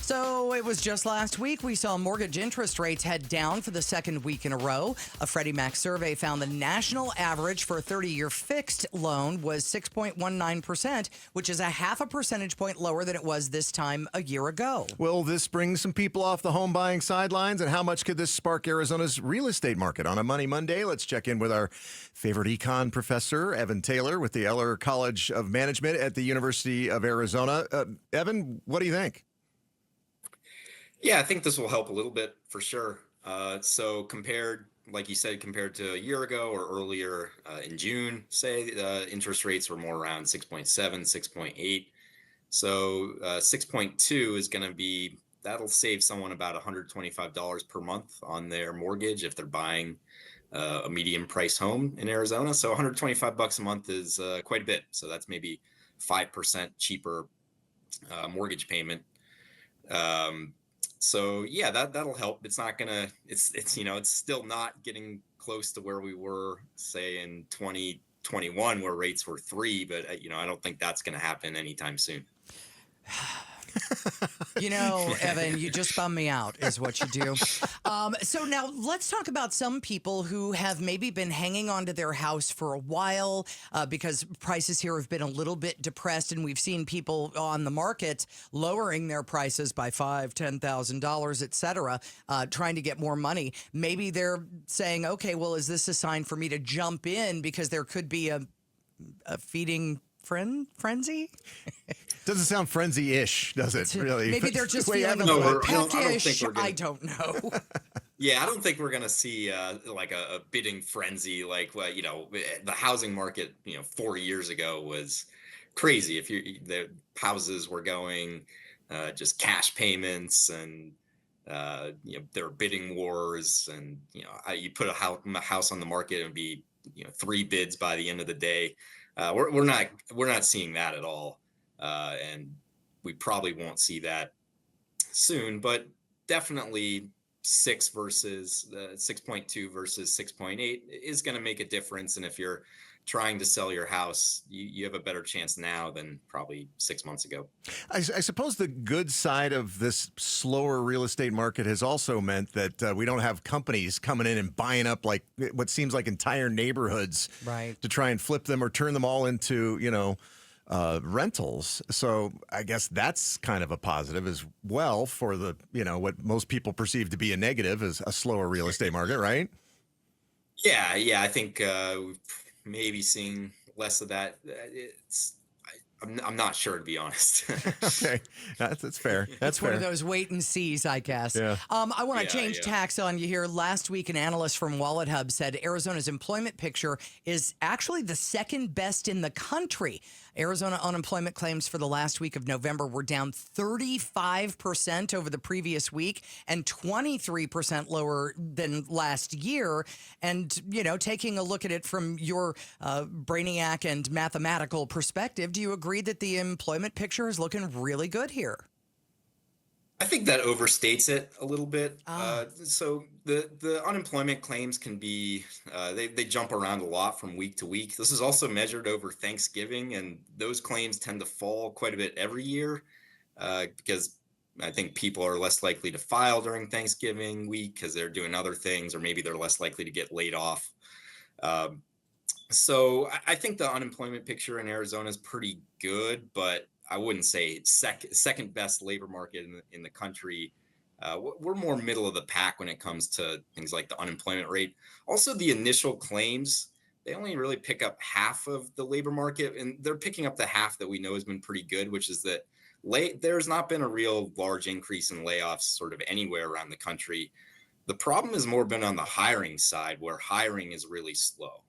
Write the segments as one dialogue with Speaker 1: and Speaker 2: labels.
Speaker 1: So it was just last week we saw mortgage interest rates head down for the second week in a row. A Freddie Mac survey found the national average for a 30-year fixed loan was 6.19%, which is a half a percentage point lower than it was this time a year ago.
Speaker 2: Will this bring some people off the home buying sidelines? And how much could this spark Arizona's real estate market? On a Money Monday, let's check in with our favorite econ professor, Evan Taylor, with the Eller College of Management at the University of Arizona. Evan, what do you think?
Speaker 3: Yeah, I think this will help a little bit for sure. So compared, like you said, compared to a year ago or earlier in June, say, interest rates were more around 6.7, 6.8. So 6.2 is going to be, that'll save someone about $125 per month on their mortgage if they're buying a medium price home in Arizona. So $125 a month is quite a bit. So that's maybe 5% cheaper mortgage payment. So yeah, that'll help. It's not gonna, it's still not getting close to where we were, say, in 2021, where rates were 3, but I don't think that's gonna happen anytime soon.
Speaker 1: Evan, you just bum me out is what you do. So now let's talk about some people who have maybe been hanging on to their house for a while because prices here have been a little bit depressed, and we've seen people on the market lowering their prices by $5,000, $10,000, et cetera, trying to get more money. Maybe they're saying, okay, well, is this a sign for me to jump in because there could be a feeding frenzy?
Speaker 2: Doesn't sound frenzy-ish, does it? Really?
Speaker 1: Maybe they're just feeling a little peckish. I don't know.
Speaker 3: Yeah, I don't think we're gonna see like a bidding frenzy like the housing market 4 years ago was crazy. If the houses were going just cash payments, and there were bidding wars, and you put a house on the market and it'd be 3 bids by the end of the day. We're not seeing that at all, and we probably won't see that soon. But definitely 6.2 versus 6.8 is going to make a difference. And if you're trying to sell your house, you have a better chance now than probably 6 months ago.
Speaker 2: I suppose the good side of this slower real estate market has also meant that we don't have companies coming in and buying up like what seems like entire neighborhoods,
Speaker 1: right,
Speaker 2: to try and flip them or turn them all into, rentals. So I guess that's kind of a positive as well for the, what most people perceive to be a negative is a slower real estate market, right?
Speaker 3: Yeah. I think we've maybe seeing less of that. I'm not sure, to be honest.
Speaker 2: Okay, that's fair. That's
Speaker 1: one of those wait and sees, I guess.
Speaker 2: Yeah.
Speaker 1: I want to change tacks on you here. Last week, an analyst from Wallet Hub said Arizona's employment picture is actually the second best in the country. Arizona unemployment claims for the last week of November were down 35% over the previous week and 23% lower than last year. And, taking a look at it from your brainiac and mathematical perspective, do you agree that the employment picture is looking really good here?
Speaker 3: I think that overstates it a little bit. So the unemployment claims can be, they jump around a lot from week to week. This is also measured over Thanksgiving, and those claims tend to fall quite a bit every year because I think people are less likely to file during Thanksgiving week because they're doing other things, or maybe they're less likely to get laid off. So I think the unemployment picture in Arizona is pretty good, but I wouldn't say second best labor market in the country. We're more middle of the pack when it comes to things like the unemployment rate. Also, the initial claims, they only really pick up half of the labor market, and they're picking up the half that we know has been pretty good, which is that there's not been a real large increase in layoffs sort of anywhere around the country. The problem has more been on the hiring side, where hiring is really slow.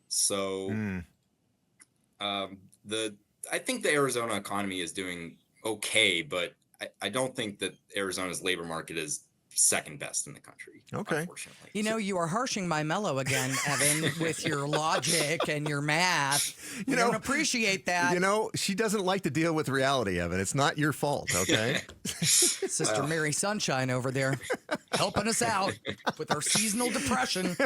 Speaker 3: So I think the Arizona economy is doing okay, but I don't think that Arizona's labor market is second best in the country.
Speaker 2: Okay.
Speaker 3: Unfortunately.
Speaker 1: You are harshing my mellow again, Evan, with your logic and your math. You don't appreciate that.
Speaker 2: She doesn't like to deal with reality, Evan. It's not your fault, okay?
Speaker 1: Sister Mary Sunshine over there helping us out with our seasonal depression.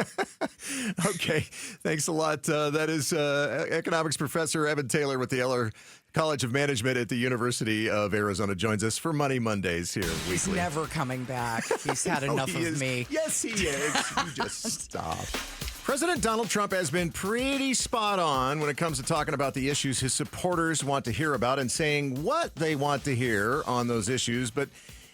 Speaker 2: Okay. Thanks a lot. That is economics professor Evan Taylor with the Eller College of Management at the University of Arizona, joins us for Money Mondays here weekly.
Speaker 1: He's never coming back. He's had enough of me.
Speaker 2: Yes, he is. You just stop. President Donald Trump has been pretty spot on when it comes to talking about the issues his supporters want to hear about and saying what they want to hear on those issues. But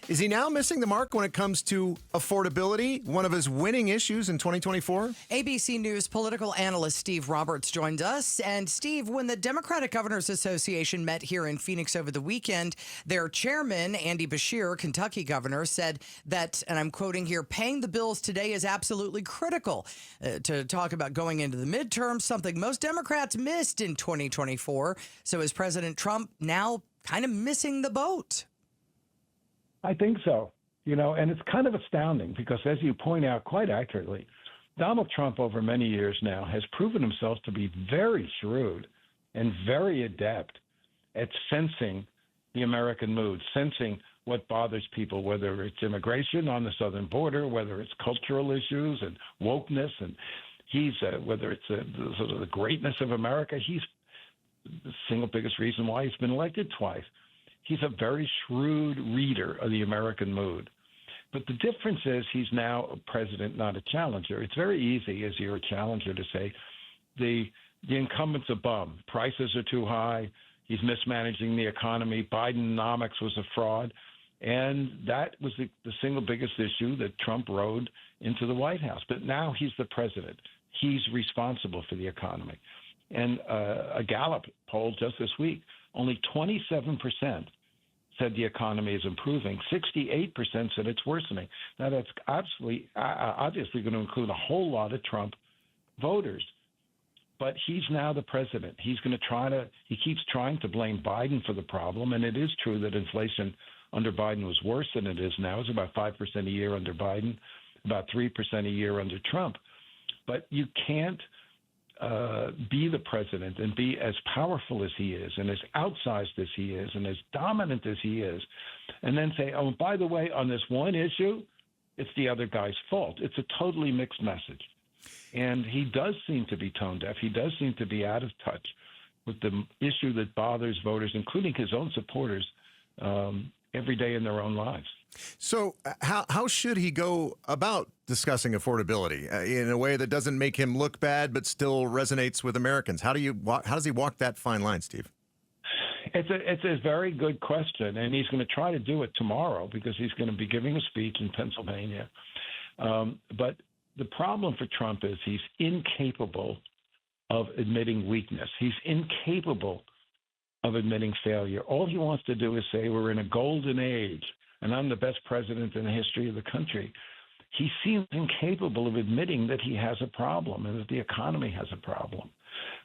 Speaker 2: is he now missing the mark when it comes to affordability, one of his winning issues in 2024?
Speaker 1: ABC News political analyst Steve Roberts joined us. And Steve, when the Democratic Governors Association met here in Phoenix over the weekend, their chairman, Andy Beshear, Kentucky governor, said that, and I'm quoting here, paying the bills today is absolutely critical to talk about going into the midterms, something most Democrats missed in 2024. So is President Trump now kind of missing the boat?
Speaker 4: I think so, and it's kind of astounding because, as you point out quite accurately, Donald Trump over many years now has proven himself to be very shrewd and very adept at sensing the American mood, sensing what bothers people, whether it's immigration on the southern border, whether it's cultural issues and wokeness, and whether it's sort of the greatness of America. He's the single biggest reason why he's been elected twice. He's a very shrewd reader of the American mood. But the difference is he's now a president, not a challenger. It's very easy as you're a challenger to say the incumbent's a bum. Prices are too high. He's mismanaging the economy. Bidenomics was a fraud. And that was the single biggest issue that Trump rode into the White House. But now he's the president. He's responsible for the economy. And a Gallup poll just this week, only 27% said the economy is improving. 68% said it's worsening. Now, that's obviously going to include a whole lot of Trump voters. But he's now the president. He keeps trying to blame Biden for the problem. And it is true that inflation under Biden was worse than it is now. It's about 5% a year under Biden, about 3% a year under Trump. But you can't be the president and be as powerful as he is and as outsized as he is and as dominant as he is and then say, oh, by the way, on this one issue, it's the other guy's fault. It's a totally mixed message. And he does seem to be tone deaf. He does seem to be out of touch with the issue that bothers voters, including his own supporters, every day in their own lives.
Speaker 2: So how should he go about discussing affordability in a way that doesn't make him look bad but still resonates with Americans? How does he walk that fine line, Steve?
Speaker 4: It's a very good question, and he's going to try to do it tomorrow because he's going to be giving a speech in Pennsylvania. But the problem for Trump is he's incapable of admitting weakness. He's incapable of admitting failure. All he wants to do is say we're in a golden age and I'm the best president in the history of the country. He seems incapable of admitting that he has a problem and that the economy has a problem.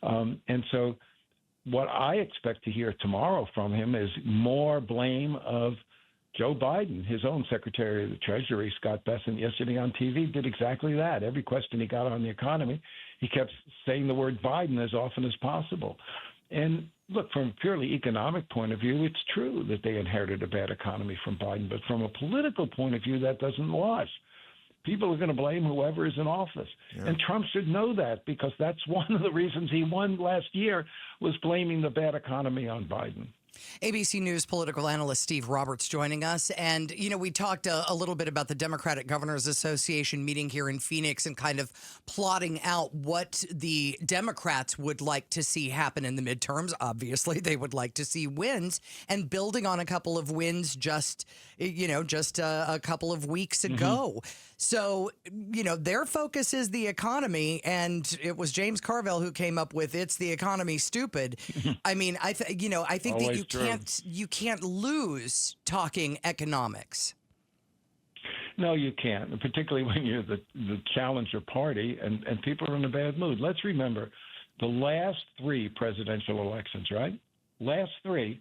Speaker 4: And so what I expect to hear tomorrow from him is more blame of Joe Biden. His own Secretary of the Treasury, Scott Bessent, yesterday on TV did exactly that. Every question he got on the economy, he kept saying the word Biden as often as possible. And look, from a purely economic point of view, it's true that they inherited a bad economy from Biden. But from a political point of view, that doesn't wash. People are going to blame whoever is in office. Yeah. And Trump should know that because that's one of the reasons he won last year was blaming the bad economy on Biden.
Speaker 1: ABC News political analyst Steve Roberts joining us. And, we talked a little bit about the Democratic Governors Association meeting here in Phoenix and kind of plotting out what the Democrats would like to see happen in the midterms. Obviously, they would like to see wins and building on a couple of wins just a couple of weeks ago. So, their focus is the economy, and it was James Carville who came up with "It's the economy, stupid." I mean, I think that you can't lose talking economics.
Speaker 4: No, you can't, particularly when you're the challenger party and people are in a bad mood. Let's remember the last three presidential elections, right? Last three,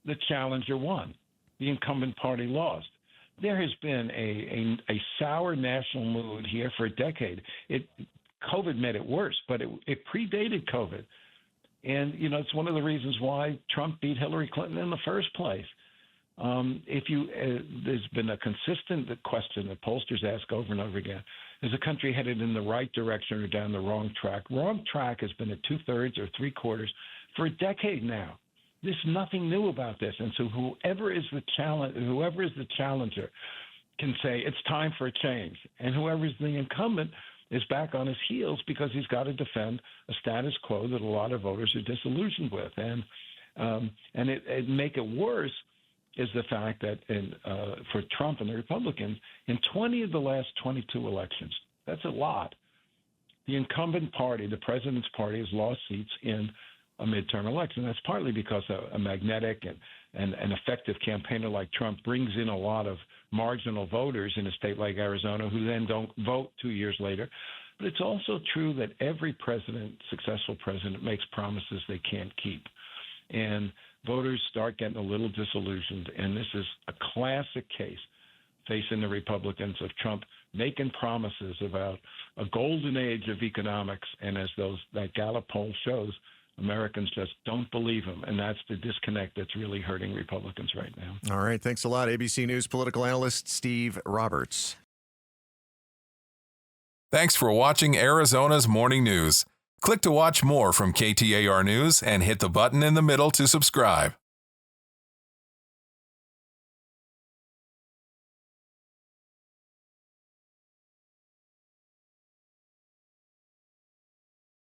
Speaker 4: the challenger won. The incumbent party lost. There has been a sour national mood here for a decade. COVID made it worse, but it predated COVID. And, it's one of the reasons why Trump beat Hillary Clinton in the first place. There's been a consistent question that pollsters ask over and over again. Is the country headed in the right direction or down the wrong track? Wrong track has been at 2/3 or 3/4 for a decade now. There's nothing new about this. And so whoever is the challenger can say it's time for a change. And whoever's the incumbent is back on his heels because he's got to defend a status quo that a lot of voters are disillusioned with. And it make it worse is the fact that for Trump and the Republicans, in 20 of the last 22 elections, that's a lot, the incumbent party, the president's party, has lost seats in a midterm election. That's partly because a magnetic and an effective campaigner like Trump brings in a lot of marginal voters in a state like Arizona who then don't vote 2 years later. But it's also true that every successful president, makes promises they can't keep. And voters start getting a little disillusioned. And this is a classic case facing the Republicans of Trump making promises about a golden age of economics. And as that Gallup poll shows, Americans just don't believe him. And that's the disconnect that's really hurting Republicans right now.
Speaker 2: All right. Thanks a lot, ABC News political analyst Steve Roberts.
Speaker 5: Thanks for watching Arizona's Morning News. Click to watch more from KTAR News and hit the button in the middle to subscribe.